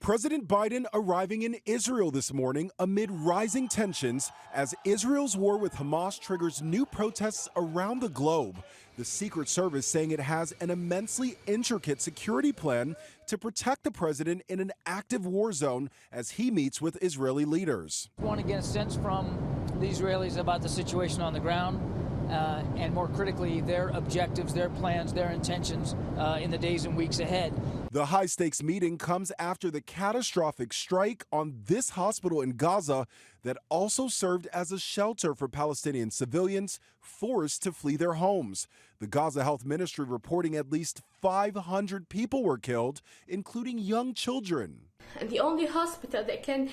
President Biden arriving in Israel this morning amid rising tensions as Israel's war with Hamas triggers new protests around the globe. The Secret Service saying it has an immensely intricate security plan to protect the president in an active war zone as he meets with Israeli leaders. I want to get a sense from the Israelis about the situation on the ground. And more critically, their objectives, their plans, their intentions in the days and weeks ahead. The high-stakes meeting comes after the catastrophic strike on this hospital in Gaza that also served as a shelter for Palestinian civilians forced to flee their homes. The Gaza Health Ministry reporting at least 500 people were killed, including young children. And the only hospital that can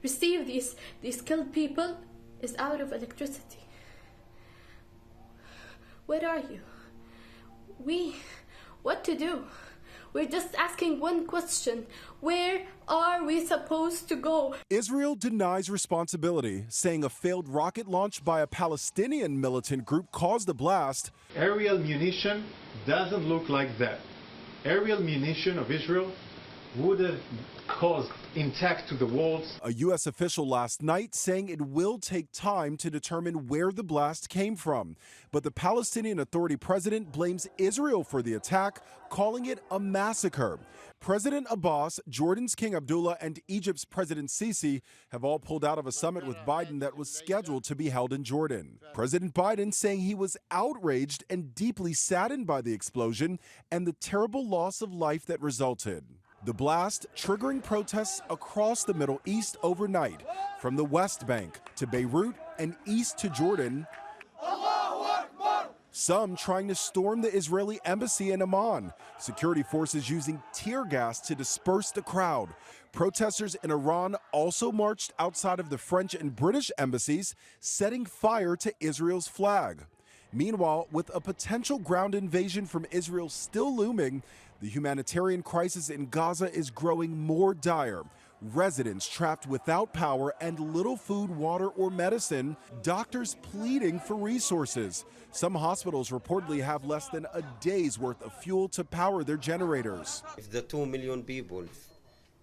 receive these killed people is out of electricity. Where are you? What to do? We're just asking one question. Where are we supposed to go? Israel denies responsibility, saying a failed rocket launch by a Palestinian militant group caused the blast. Aerial munition doesn't look like that. Aerial munition of Israel would have caused intact to the walls. A U.S. official last night saying it will take time to determine where the blast came from. But the Palestinian Authority president blames Israel for the attack, calling it a massacre. President Abbas, Jordan's King Abdullah, and Egypt's President Sisi have all pulled out of a summit with Biden that was scheduled to be held in Jordan. President Biden saying he was outraged and deeply saddened by the explosion and the terrible loss of life that resulted. The blast triggering protests across the Middle East overnight, from the West Bank to Beirut and east to Jordan. Some trying to storm the Israeli embassy in Amman. Security forces using tear gas to disperse the crowd. Protesters in Iran also marched outside of the French and British embassies, setting fire to Israel's flag. Meanwhile, with a potential ground invasion from Israel still looming, the humanitarian crisis in Gaza is growing more dire. Residents trapped without power and little food, water, or medicine. Doctors pleading for resources. Some hospitals reportedly have less than a day's worth of fuel to power their generators. If the 2 million people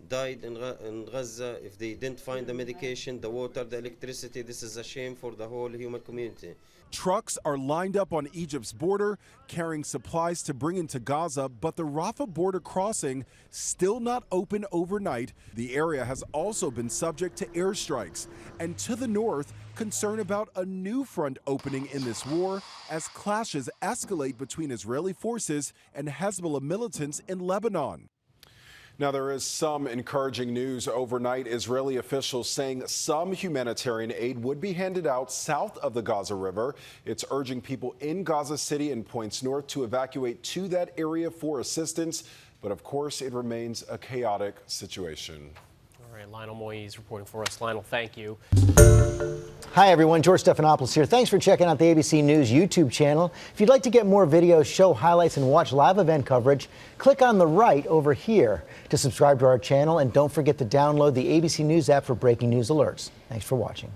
died in Gaza, if they didn't find the medication, the water, the electricity, this is a shame for the whole human community. Trucks are lined up on Egypt's border, carrying supplies to bring into Gaza, but the Rafah border crossing still not open overnight. The area has also been subject to airstrikes. And to the north, concern about a new front opening in this war as clashes escalate between Israeli forces and Hezbollah militants in Lebanon. Now, there is some encouraging news overnight. Israeli officials saying some humanitarian aid would be handed out south of the Gaza River. It's urging people in Gaza City and points north to evacuate to that area for assistance. But of course, it remains a chaotic situation. All right, Lionel Moise reporting for us. Lionel, thank you. Hi, everyone. George Stephanopoulos here. Thanks for checking out the ABC News YouTube channel. If you'd like to get more videos, show highlights, and watch live event coverage, click on the right over here to subscribe to our channel. And don't forget to download the ABC News app for breaking news alerts. Thanks for watching.